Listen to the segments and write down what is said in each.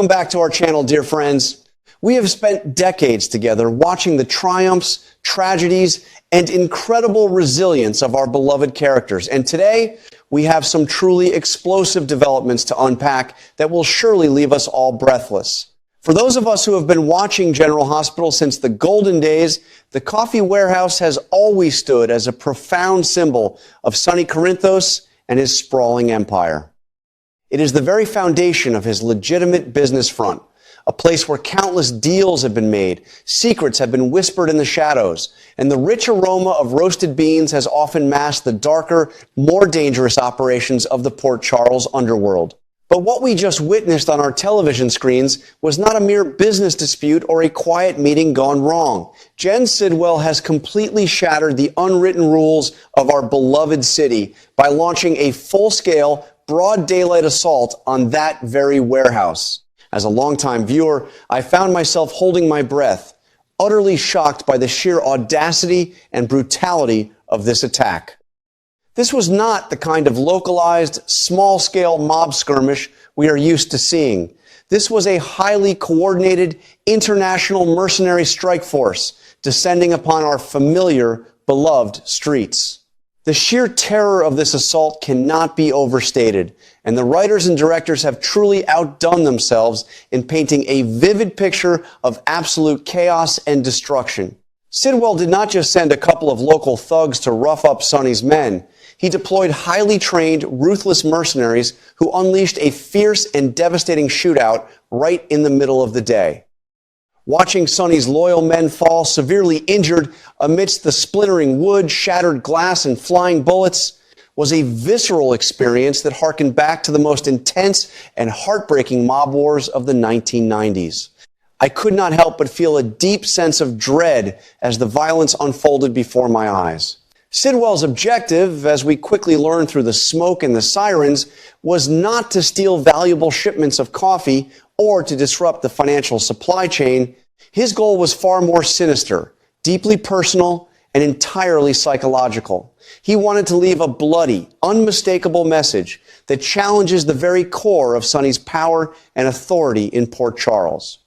Welcome back to our channel, dear friends. We have spent decades together watching the triumphs, tragedies, and incredible resilience of our beloved characters. And today, we have some truly explosive developments to unpack that will surely leave us all breathless. For those of us who have been watching General Hospital since the golden days, the coffee warehouse has always stood as a profound symbol of Sonny Corinthos and his sprawling empire. It is the very foundation of his legitimate business front, a place where countless deals have been made, secrets have been whispered in the shadows, and the rich aroma of roasted beans has often masked the darker, more dangerous operations of the Port Charles underworld. But what we just witnessed on our television screens was not a mere business dispute or a quiet meeting gone wrong. Jen Sidwell has completely shattered the unwritten rules of our beloved city by launching a full-scale, broad daylight assault on that very warehouse. As a longtime viewer, I found myself holding my breath, utterly shocked by the sheer audacity and brutality of this attack. This was not the kind of localized, small-scale mob skirmish we are used to seeing. This was a highly coordinated, international mercenary strike force descending upon our familiar, beloved streets. The sheer terror of this assault cannot be overstated, and the writers and directors have truly outdone themselves in painting a vivid picture of absolute chaos and destruction. Sidwell did not just send a couple of local thugs to rough up Sonny's men. He deployed highly trained, ruthless mercenaries who unleashed a fierce and devastating shootout right in the middle of the day. Watching Sonny's loyal men fall severely injured amidst the splintering wood, shattered glass, and flying bullets was a visceral experience that harkened back to the most intense and heartbreaking mob wars of the 1990s. I could not help but feel a deep sense of dread as the violence unfolded before my eyes. Sidwell's objective, as we quickly learned through the smoke and the sirens, was not to steal valuable shipments of coffee or to disrupt the financial supply chain. His goal was far more sinister, deeply personal, and entirely psychological. He wanted to leave a bloody, unmistakable message that challenges the very core of Sonny's power and authority in Port Charles.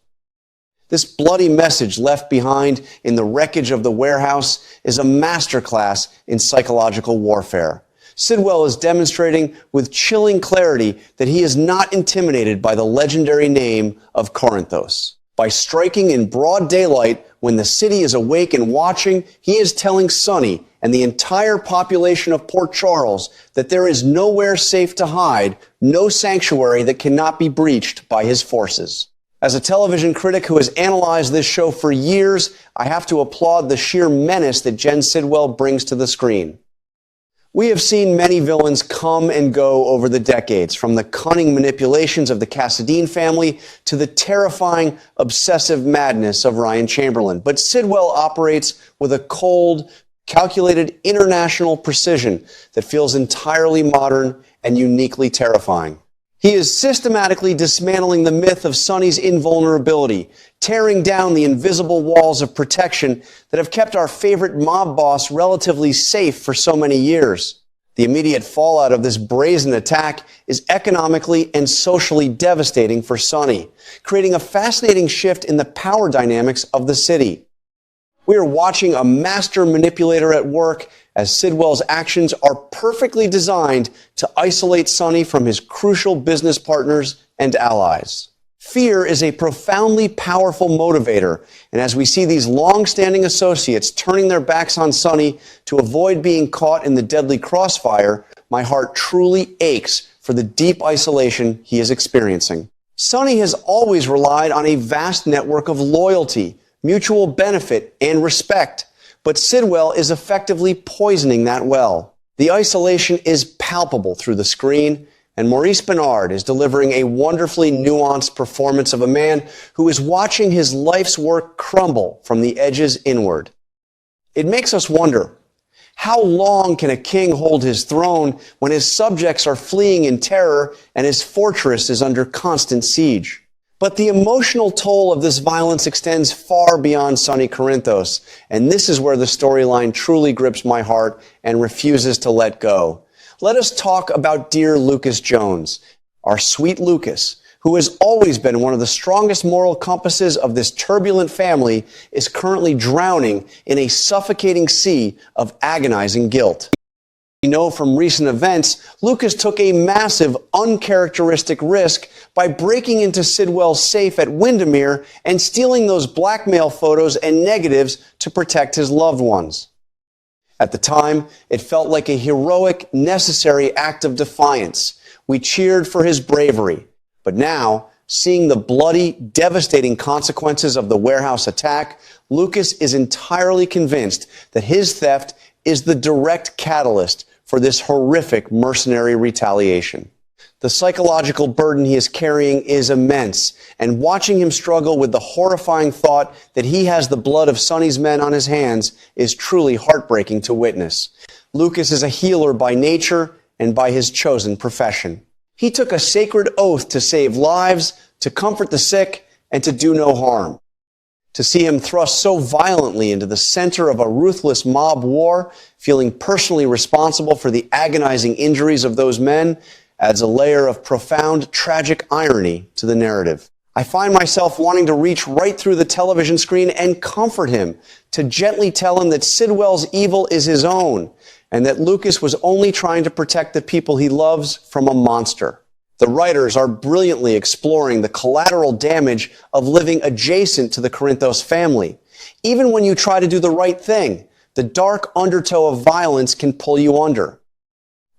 This bloody message left behind in the wreckage of the warehouse is a masterclass in psychological warfare. Sidwell is demonstrating with chilling clarity that he is not intimidated by the legendary name of Corinthos. By striking in broad daylight when the city is awake and watching, he is telling Sonny and the entire population of Port Charles that there is nowhere safe to hide, no sanctuary that cannot be breached by his forces. As a television critic who has analyzed this show for years, I have to applaud the sheer menace that Jen Sidwell brings to the screen. We have seen many villains come and go over the decades, from the cunning manipulations of the Cassadine family to the terrifying, obsessive madness of Ryan Chamberlain. But Sidwell operates with a cold, calculated international precision that feels entirely modern and uniquely terrifying. He is systematically dismantling the myth of Sonny's invulnerability, tearing down the invisible walls of protection that have kept our favorite mob boss relatively safe for so many years. The immediate fallout of this brazen attack is economically and socially devastating for Sonny, creating a fascinating shift in the power dynamics of the city. We are watching a master manipulator at work as Sidwell's actions are perfectly designed to isolate Sonny from his crucial business partners and allies. Fear is a profoundly powerful motivator, and as we see these long-standing associates turning their backs on Sonny to avoid being caught in the deadly crossfire, my heart truly aches for the deep isolation he is experiencing. Sonny has always relied on a vast network of loyalty, mutual benefit, and respect. But Sidwell is effectively poisoning that well. The isolation is palpable through the screen, and Maurice Benard is delivering a wonderfully nuanced performance of a man who is watching his life's work crumble from the edges inward. It makes us wonder, how long can a king hold his throne when his subjects are fleeing in terror and his fortress is under constant siege? But the emotional toll of this violence extends far beyond Sonny Corinthos, and this is where the storyline truly grips my heart and refuses to let go. Let us talk about dear Lucas Jones, our sweet Lucas, who has always been one of the strongest moral compasses of this turbulent family, is currently drowning in a suffocating sea of agonizing guilt. We know from recent events, Lucas took a massive, uncharacteristic risk by breaking into Sidwell's safe at Windermere and stealing those blackmail photos and negatives to protect his loved ones. At the time, it felt like a heroic, necessary act of defiance. We cheered for his bravery. But now, seeing the bloody, devastating consequences of the warehouse attack, Lucas is entirely convinced that his theft is the direct catalyst for this horrific mercenary retaliation. The psychological burden he is carrying is immense, and watching him struggle with the horrifying thought that he has the blood of Sonny's men on his hands is truly heartbreaking to witness. Lucas is a healer by nature and by his chosen profession. He took a sacred oath to save lives, to comfort the sick, and to do no harm. To see him thrust so violently into the center of a ruthless mob war, feeling personally responsible for the agonizing injuries of those men, adds a layer of profound, tragic irony to the narrative. I find myself wanting to reach right through the television screen and comfort him, to gently tell him that Sidwell's evil is his own, and that Lucas was only trying to protect the people he loves from a monster. The writers are brilliantly exploring the collateral damage of living adjacent to the Corinthos family. Even when you try to do the right thing, the dark undertow of violence can pull you under.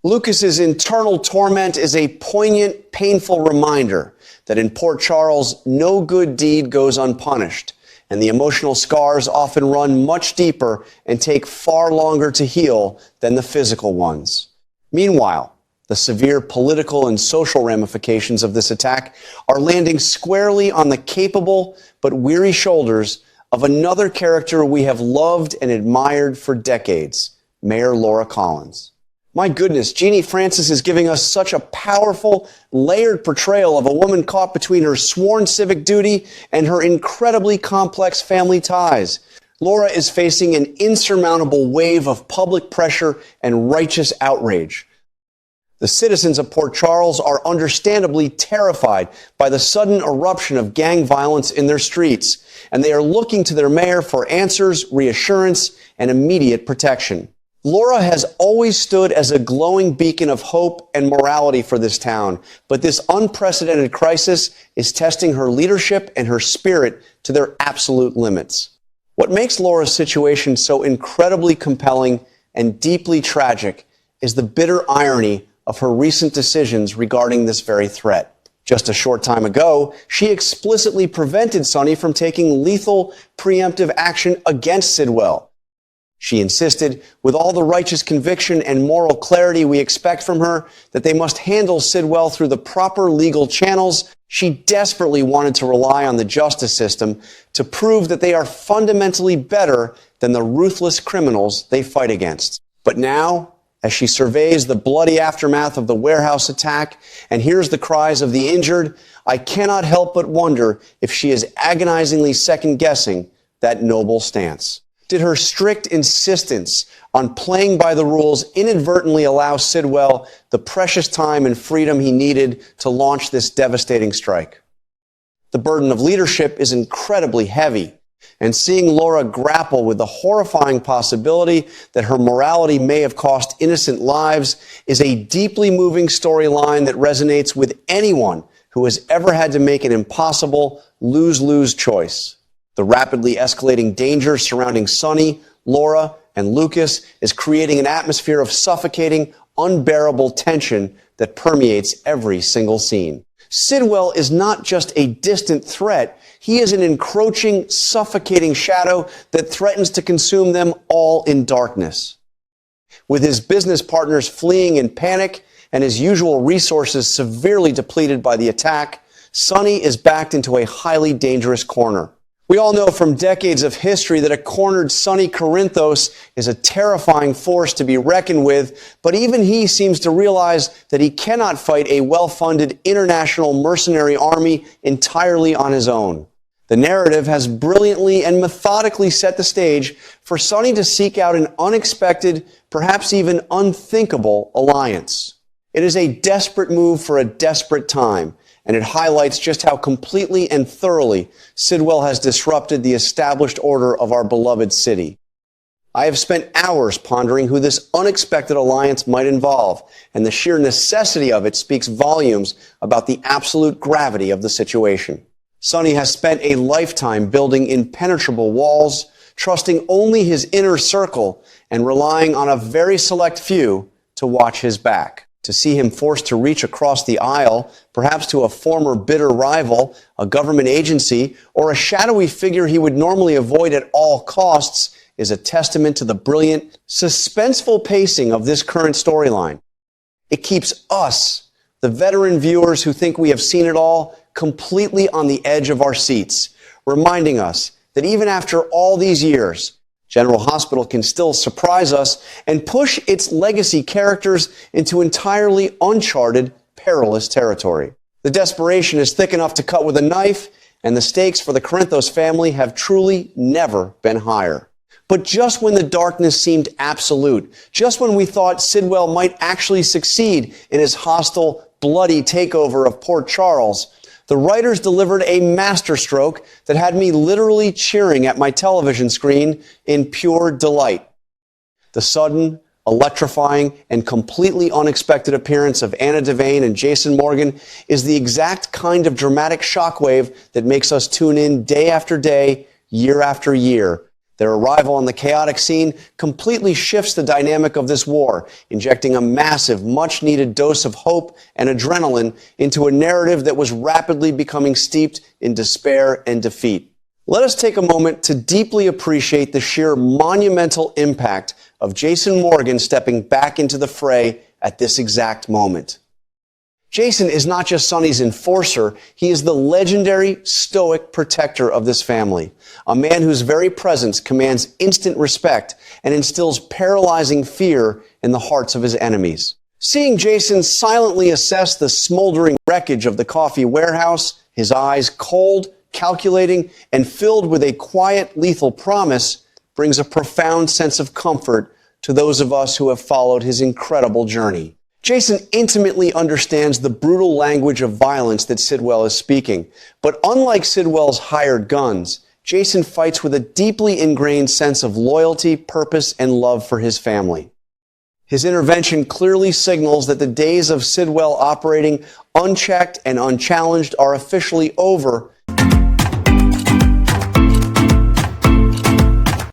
Lucas's internal torment is a poignant, painful reminder that in Port Charles, no good deed goes unpunished, and the emotional scars often run much deeper and take far longer to heal than the physical ones. Meanwhile, the severe political and social ramifications of this attack are landing squarely on the capable but weary shoulders of another character we have loved and admired for decades, Mayor Laura Collins. My goodness, Jeannie Francis is giving us such a powerful, layered portrayal of a woman caught between her sworn civic duty and her incredibly complex family ties. Laura is facing an insurmountable wave of public pressure and righteous outrage. The citizens of Port Charles are understandably terrified by the sudden eruption of gang violence in their streets, and they are looking to their mayor for answers, reassurance, and immediate protection. Laura has always stood as a glowing beacon of hope and morality for this town, but this unprecedented crisis is testing her leadership and her spirit to their absolute limits. What makes Laura's situation so incredibly compelling and deeply tragic is the bitter irony of her recent decisions regarding this very threat. Just a short time ago, she explicitly prevented Sonny from taking lethal preemptive action against Sidwell. She insisted, with all the righteous conviction and moral clarity we expect from her, that they must handle Sidwell through the proper legal channels. She desperately wanted to rely on the justice system to prove that they are fundamentally better than the ruthless criminals they fight against. But now, as she surveys the bloody aftermath of the warehouse attack and hears the cries of the injured, I cannot help but wonder if she is agonizingly second-guessing that noble stance. Did her strict insistence on playing by the rules inadvertently allow Sidwell the precious time and freedom he needed to launch this devastating strike? The burden of leadership is incredibly heavy, and seeing Laura grapple with the horrifying possibility that her morality may have cost innocent lives is a deeply moving storyline that resonates with anyone who has ever had to make an impossible lose-lose choice. The rapidly escalating danger surrounding Sonny, Laura, and Lucas is creating an atmosphere of suffocating, unbearable tension that permeates every single scene. Sidwell is not just a distant threat. He is an encroaching, suffocating shadow that threatens to consume them all in darkness. With his business partners fleeing in panic and his usual resources severely depleted by the attack, Sonny is backed into a highly dangerous corner. We all know from decades of history that a cornered Sonny Corinthos is a terrifying force to be reckoned with, but even he seems to realize that he cannot fight a well-funded international mercenary army entirely on his own. The narrative has brilliantly and methodically set the stage for Sonny to seek out an unexpected, perhaps even unthinkable alliance. It is a desperate move for a desperate time, and it highlights just how completely and thoroughly Sidwell has disrupted the established order of our beloved city. I have spent hours pondering who this unexpected alliance might involve, and the sheer necessity of it speaks volumes about the absolute gravity of the situation. Sonny has spent a lifetime building impenetrable walls, trusting only his inner circle and relying on a very select few to watch his back. To see him forced to reach across the aisle, perhaps to a former bitter rival, a government agency, or a shadowy figure he would normally avoid at all costs, is a testament to the brilliant, suspenseful pacing of this current storyline. It keeps us, the veteran viewers who think we have seen it all, completely on the edge of our seats, reminding us that even after all these years, General Hospital can still surprise us and push its legacy characters into entirely uncharted, perilous territory. The desperation is thick enough to cut with a knife, and the stakes for the Corinthos family have truly never been higher. But just when the darkness seemed absolute, just when we thought Sidwell might actually succeed in his hostile, bloody takeover of Port Charles, the writers delivered a masterstroke that had me literally cheering at my television screen in pure delight. The sudden, electrifying, and completely unexpected appearance of Anna Devane and Jason Morgan is the exact kind of dramatic shockwave that makes us tune in day after day, year after year. Their arrival on the chaotic scene completely shifts the dynamic of this war, injecting a massive, much-needed dose of hope and adrenaline into a narrative that was rapidly becoming steeped in despair and defeat. Let us take a moment to deeply appreciate the sheer monumental impact of Jason Morgan stepping back into the fray at this exact moment. Jason is not just Sonny's enforcer, he is the legendary, stoic protector of this family. A man whose very presence commands instant respect and instills paralyzing fear in the hearts of his enemies. Seeing Jason silently assess the smoldering wreckage of the coffee warehouse, his eyes cold, calculating, and filled with a quiet, lethal promise, brings a profound sense of comfort to those of us who have followed his incredible journey. Jason intimately understands the brutal language of violence that Sidwell is speaking. But unlike Sidwell's hired guns, Jason fights with a deeply ingrained sense of loyalty, purpose, and love for his family. His intervention clearly signals that the days of Sidwell operating unchecked and unchallenged are officially over,